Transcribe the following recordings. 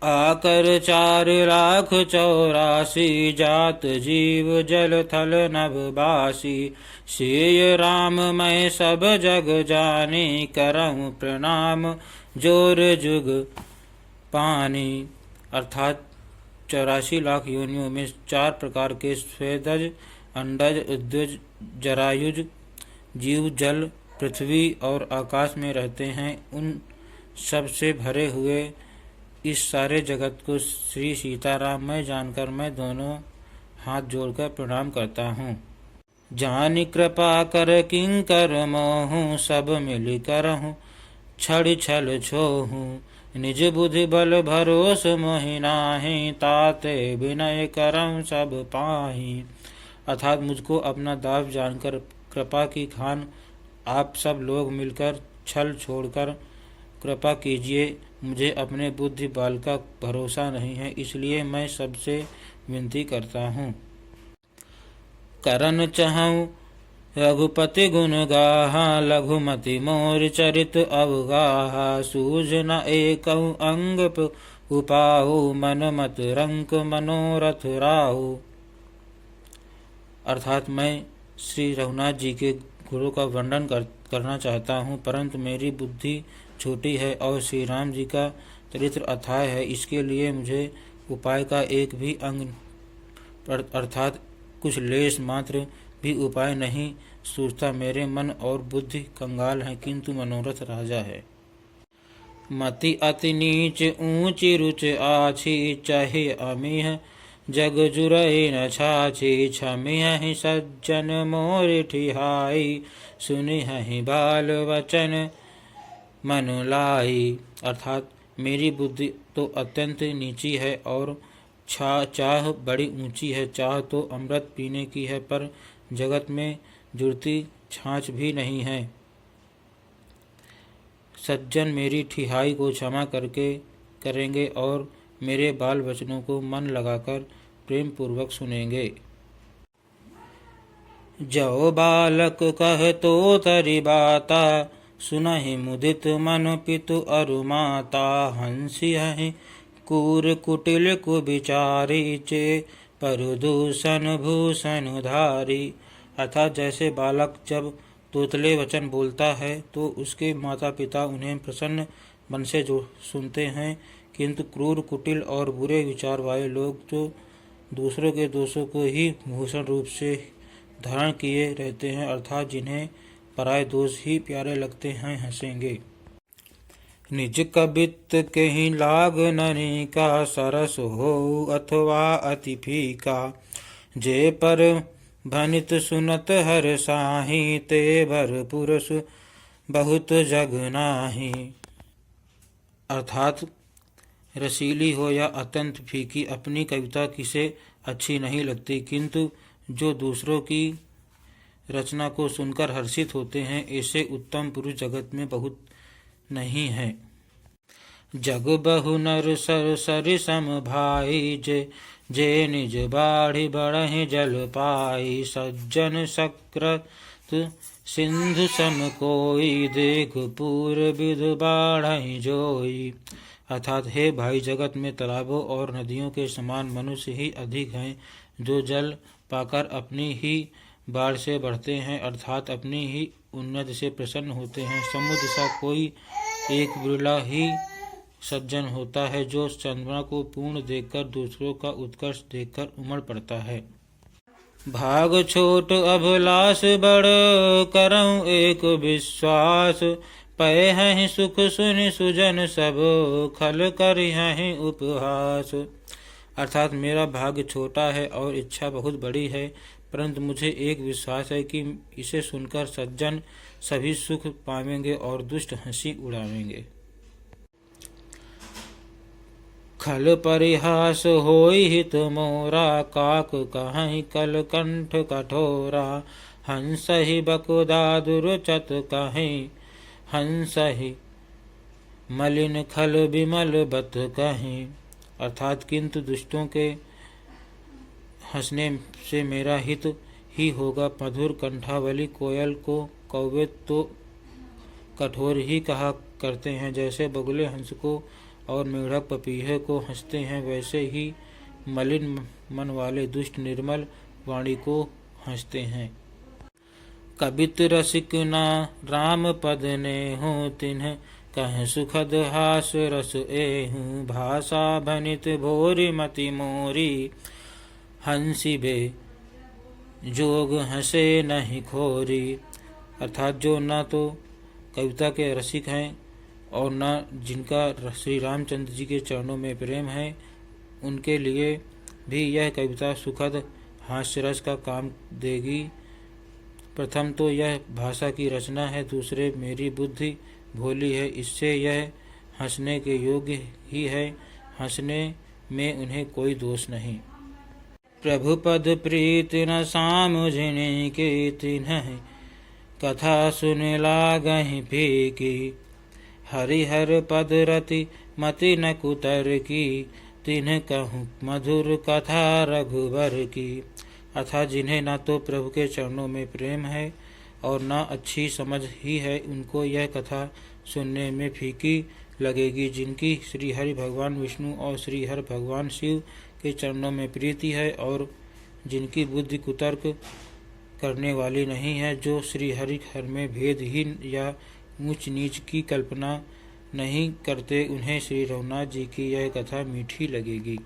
आकर 4,84,000 जात जीव जल थल नभवासी। सेय राम मैं सब जग जानी, करऊँ प्रणाम जोर जुग पानी। अर्थात 84 लाख योनियों में 4 प्रकार के स्वेदज, अंडज, उद्दज, जरायुज जीव जल, पृथ्वी और आकाश में रहते हैं। उन सब से भरे हुए इस सारे जगत को श्री सीताराम मैं जानकर मैं दोनों हाथ जोड़कर प्रणाम करता हूँ। जानि कृपा कर किंकर मोहूँ, सब मिल करहूँ छड़ छल छोहूँ। निज बुद्धि बल भरोस मोहि नाहि, ताते विनय करऊँ सब पाहि। अर्थात मुझको अपना दास जानकर कृपा की खान आप सब लोग मिलकर छल छोड़कर कृपा कीजिए। मुझे अपने बुद्धि बल का भरोसा नहीं है, इसलिए मैं सबसे विनती करता हूँ। करन चहूँ रघुपति गुण गाहा, लघुमति मोर चरित अवगाहा। सूझ न एकहु अंग उपाहु, मन मत रंक मनोरथ राहु। अर्थात मैं श्री रघुनाथ जी के गुणों का वर्णन करना चाहता हूँ, परंतु मेरी बुद्धि छोटी है और श्री राम जी का चरित्र अथाह है। इसके लिए मुझे उपाय का एक भी अंग अर्थात कुछ लेश मात्र भी उपाय नहीं सूझता। मेरे मन और बुद्धि कंगाल है, किंतु मनोरथ राजा है। मति अति नीच ऊंची रुच आछी, चाहे अमीह जग जुरई न छाछी। छमिहि सज्जन मोर ठिहाई, सुनिहि बाल वचन मन लाई। अर्थात मेरी बुद्धि तो अत्यंत नीची है और चाह बड़ी ऊंची है। चाह तो अमृत पीने की है, पर जगत में जुड़ती छाछ भी नहीं है। सज्जन मेरी ठिहाई को क्षमा करके करेंगे और मेरे बाल वचनों को मन लगाकर प्रेम पूर्वक सुनेंगे। जो बालक कह तो तरि बाता, सुनहि मुदित मन पितु अरु माता। हंसिहि कूर कुटिल कुविचारी, चे परदूषण भूषण धारी। अर्थात जैसे बालक जब तोतले वचन बोलता है तो उसके माता पिता उन्हें प्रसन्न मन से जो सुनते हैं, किंतु क्रूर कुटिल और बुरे विचार वाले लोग तो दूसरों के दोषों को ही भूषण रूप से धारण किए रहते हैं, अर्थात जिन्हें पराये दोष ही प्यारे लगते हैं, हंसेंगे। निज कबित कहीं लाग ननी का, सरस हो अथवा अति फीका। जे पर भनित सुनत हर साही, ते भर पुरुष बहुत जग नाही। अर्थात रसीली हो या अत्यंत फीकी, अपनी कविता किसे अच्छी नहीं लगती, किंतु जो दूसरों की रचना को सुनकर हर्षित होते हैं, ऐसे उत्तम पुरुष जगत में बहुत नहीं है। जग बहु नर सर सरि सम भाई, जे निज बाढ़ि बढ़हि जल पाई। सज्जन सकृत सिंधु सम कोई, देख पूर विध बाढ़हि जोई। अर्थात हे भाई, जगत में तालाबों और नदियों के समान मनुष्य ही अधिक हैं, जो जल पाकर अपनी ही बाढ़ से बढ़ते हैं, अर्थात अपनी ही उन्नति से प्रसन्न होते हैं। समुद्र सा कोई एक बिरला ही सज्जन होता है, जो चंद्रमा को पूर्ण देखकर दूसरों का उत्कर्ष देखकर उमड़ पड़ता है। भाग छोट अभिलाष बड़, करऊँ एक विश्वास। पै हैं सुख सुनि सुजन सब, खल कर हैं उपहास। अर्थात मेरा भाग्य छोटा है और इच्छा बहुत बड़ी है, परंतु मुझे एक विश्वास है कि इसे सुनकर सज्जन सभी सुख पावेंगे और दुष्ट हंसी उड़ावेंगे। खल परिहास होई हित मोरा, काक कहीं कल कंठ कठोरा। हंसहि बकुदादुर चत कहीं, हंसहि मलिन खल विमल बत कहीं। अर्थात किंतु दुष्टों के हंसने से मेरा हित ही होगा। मधुर कंठावली कोयल को कौवे तो कठोर ही कहा करते हैं, जैसे बगुले हंस को और मेढक पपीहे को हंसते हैं, वैसे ही मलिन मन वाले दुष्ट निर्मल वाणी को हंसते हैं। कबित रसिक ना राम पद ने हो, तिन्ह कह सुखद हास रस एहूँ। भाषा भनित भोरी मति मोरी, हंसी बे जोग हंसे नहीं खोरी। अर्थात जो न तो कविता के रसिक हैं और न जिनका श्री रामचंद्र जी के चरणों में प्रेम है, उनके लिए भी यह कविता सुखद हास्यरस का काम देगी। प्रथम तो यह भाषा की रचना है, दूसरे मेरी बुद्धि भोली है, इससे यह हंसने के योग्य ही है, हंसने में उन्हें कोई दोष नहीं। प्रभु पद प्रीत न सामुझने के, तिन्ह कथा सुन लागहि फीकी। हरिहर पद रति मति न कुतर की, तिन्ह कहूँ मधुर कथा रघुबर की। अर्थात जिन्हें न तो प्रभु के चरणों में प्रेम है और न अच्छी समझ ही है, उनको यह कथा सुनने में फीकी लगेगी। जिनकी श्री हरि भगवान विष्णु और श्री हरि भगवान शिव के चरणों में प्रीति है और जिनकी बुद्धि कुतर्क करने वाली नहीं है, जो श्री हरि हर में भेदहीन या ऊंच नीच की कल्पना नहीं करते, उन्हें श्री रघुनाथ जी की यह कथा मीठी लगेगी।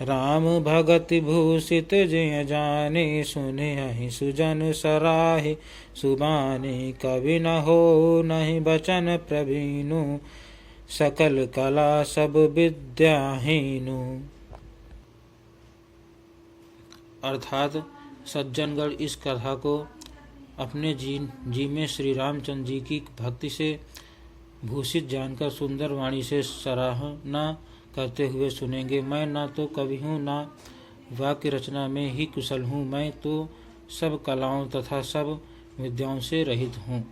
राम भगत भूषित जय जाने, सुने अहि सुजन सराहे सुबाने। कवि न हो नहीं बचन प्रवीणु, सकल कला सब विद्याहीनु। अर्थात सज्जनगण इस कथा को अपने जी में श्री रामचंद्र जी की भक्ति से भूषित जानकर सुंदर वाणी से सराहना करते हुए सुनेंगे। मैं ना तो कवि हूँ, ना वाक्य रचना में ही कुशल हूँ, मैं तो सब कलाओं तथा सब विद्याओं से रहित हूँ।